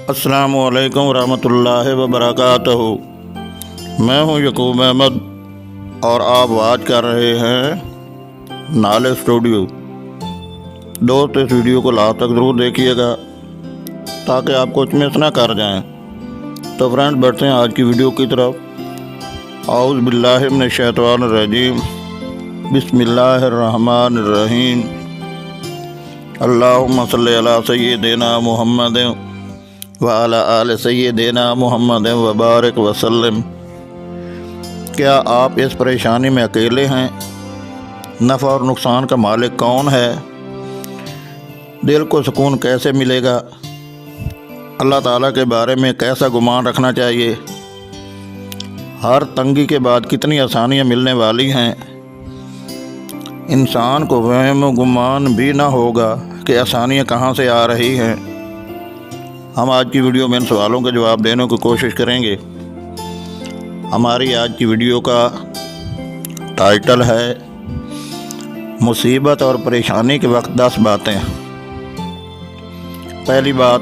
السلام علیکم ورحمۃ اللہ وبرکاتہ۔ میں ہوں یعقوب احمد اور آپ واچ کر رہے ہیں نالے اسٹوڈیو۔ دوست اس ویڈیو کو لاسٹ تک ضرور دیکھیے گا تاکہ آپ کچھ مس نہ کر جائیں۔ تو فرینڈ بڑھتے ہیں آج کی ویڈیو کی طرف۔ اعوذ باللہ من الشیطان الرجیم، بسم اللہ الرحمن الرحیم۔ اللہم صلی علی سیدنا محمد وعلی آل سیدنا محمد وبارک وسلم۔ کیا آپ اس پریشانی میں اکیلے ہیں؟ نفع اور نقصان کا مالک کون ہے؟ دل کو سکون کیسے ملے گا؟ اللہ تعالیٰ کے بارے میں کیسا گمان رکھنا چاہیے؟ ہر تنگی کے بعد کتنی آسانیاں ملنے والی ہیں۔ انسان کو وہم و گمان بھی نہ ہوگا کہ آسانیاں کہاں سے آ رہی ہیں۔ ہم آج کی ویڈیو میں ان سوالوں کے جواب دینے کی کوشش کریں گے۔ ہماری آج کی ویڈیو کا ٹائٹل ہے مصیبت اور پریشانی کے وقت 10 باتیں۔ پہلی بات،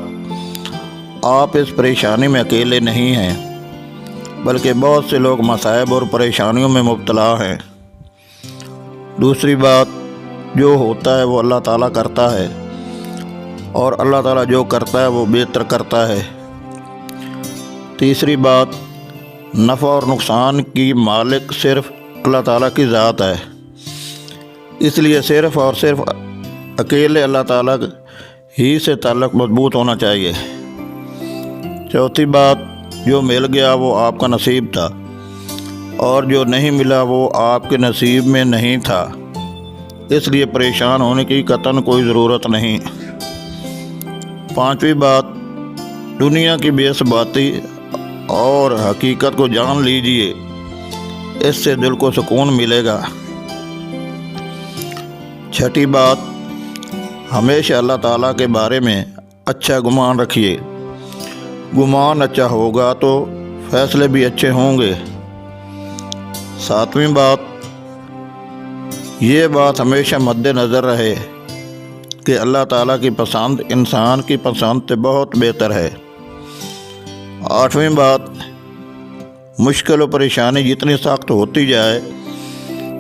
آپ اس پریشانی میں اکیلے نہیں ہیں بلکہ بہت سے لوگ مصائب اور پریشانیوں میں مبتلا ہیں۔ دوسری بات، جو ہوتا ہے وہ اللہ تعالیٰ کرتا ہے اور اللہ تعالیٰ جو کرتا ہے وہ بہتر کرتا ہے۔ تیسری بات، نفع اور نقصان کی مالک صرف اللہ تعالیٰ کی ذات ہے، اس لیے صرف اور صرف اکیلے اللہ تعالیٰ ہی سے تعلق مضبوط ہونا چاہیے۔ چوتھی بات، جو مل گیا وہ آپ کا نصیب تھا اور جو نہیں ملا وہ آپ کے نصیب میں نہیں تھا، اس لیے پریشان ہونے کی قطعاً کوئی ضرورت نہیں۔ پانچویں بات، دنیا کی بے ثباتی اور حقیقت کو جان لیجئے، اس سے دل کو سکون ملے گا۔ چھٹی بات، ہمیشہ اللہ تعالیٰ کے بارے میں اچھا گمان رکھیے۔ گمان اچھا ہوگا تو فیصلے بھی اچھے ہوں گے۔ ساتویں بات، یہ بات ہمیشہ مد نظر رہے کہ اللہ تعالیٰ کی پسند انسان کی پسند سے بہت بہتر ہے۔ آٹھویں بات، مشکل و پریشانی جتنی سخت ہوتی جائے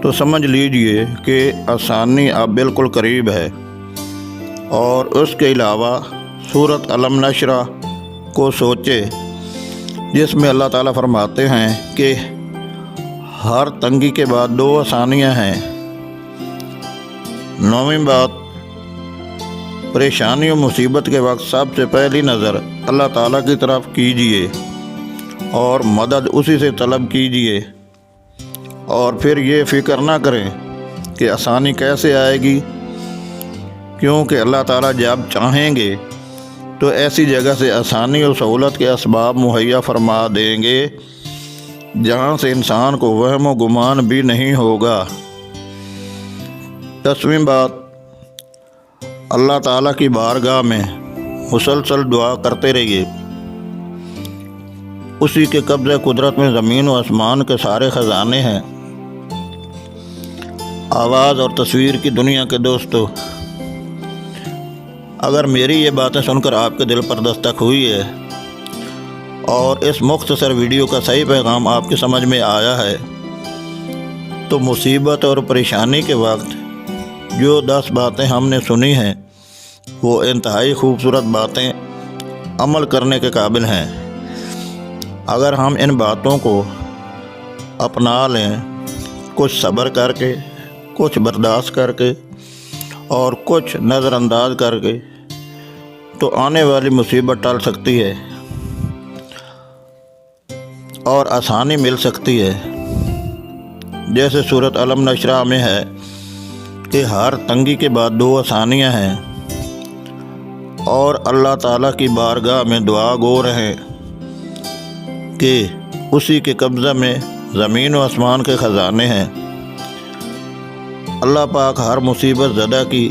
تو سمجھ لیجئے کہ آسانی اب بالکل قریب ہے۔ اور اس کے علاوہ سورۃ علم نشرہ کو سوچے جس میں اللہ تعالیٰ فرماتے ہیں کہ ہر تنگی کے بعد 2 آسانیاں ہیں۔ نویں بات، پریشانی و مصیبت کے وقت سب سے پہلی نظر اللہ تعالیٰ کی طرف کیجئے اور مدد اسی سے طلب کیجئے، اور پھر یہ فکر نہ کریں کہ آسانی کیسے آئے گی، کیونکہ اللہ تعالیٰ جب چاہیں گے تو ایسی جگہ سے آسانی اور سہولت کے اسباب مہیا فرما دیں گے جہاں سے انسان کو وہم و گمان بھی نہیں ہوگا۔ 10ویں بات، اللہ تعالیٰ کی بارگاہ میں مسلسل دعا کرتے رہیے۔ اسی کے قبضہ قدرت میں زمین و آسمان کے سارے خزانے ہیں۔ آواز اور تصویر کی دنیا کے دوستو، اگر میری یہ باتیں سن کر آپ کے دل پر دستک ہوئی ہے اور اس مختصر ویڈیو کا صحیح پیغام آپ کی سمجھ میں آیا ہے تو مصیبت اور پریشانی کے وقت جو 10 باتیں ہم نے سنی ہیں وہ انتہائی خوبصورت باتیں عمل کرنے کے قابل ہیں۔ اگر ہم ان باتوں کو اپنا لیں، کچھ صبر کر کے، کچھ برداشت کر کے اور کچھ نظر انداز کر کے، تو آنے والی مصیبت ٹل سکتی ہے اور آسانی مل سکتی ہے۔ جیسے سورۃ علم نشرہ میں ہے کہ ہر تنگی کے بعد 2 آسانیاں ہیں، اور اللہ تعالیٰ کی بارگاہ میں دعا گو رہیں کہ اسی کے قبضہ میں زمین و آسمان کے خزانے ہیں۔ اللہ پاک ہر مصیبت زدہ کی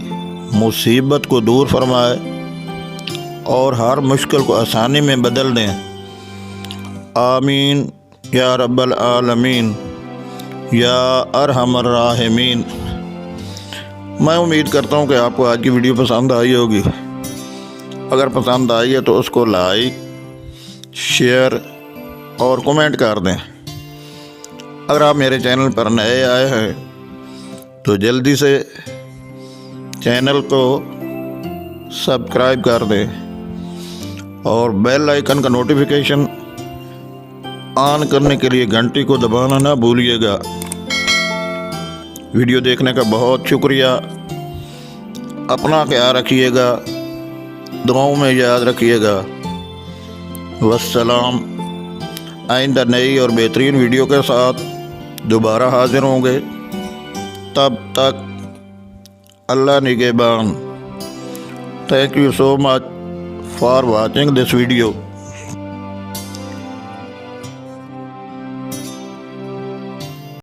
مصیبت کو دور فرمائے اور ہر مشکل کو آسانی میں بدل دیں۔ آمین یا رب العالمین یا ارحم الراحمین۔ میں امید کرتا ہوں کہ آپ کو آج کی ویڈیو پسند آئی ہوگی۔ اگر پسند آئی ہے تو اس کو لائک، شیئر اور کمنٹ کر دیں۔ اگر آپ میرے چینل پر نئے آئے ہیں تو جلدی سے چینل کو سبسکرائب کر دیں اور بیل آئیکن کا نوٹیفیکیشن آن کرنے کے لیے گھنٹی کو دبانا نہ بھولیے گا۔ ویڈیو دیکھنے کا بہت شکریہ۔ اپنا خیال رکھیے گا، دعاؤں میں یاد رکھیے گا۔ والسلام۔ آئندہ نئی اور بہترین ویڈیو کے ساتھ دوبارہ حاضر ہوں گے۔ تب تک اللہ نگہبان۔ Thank you so much for watching this video.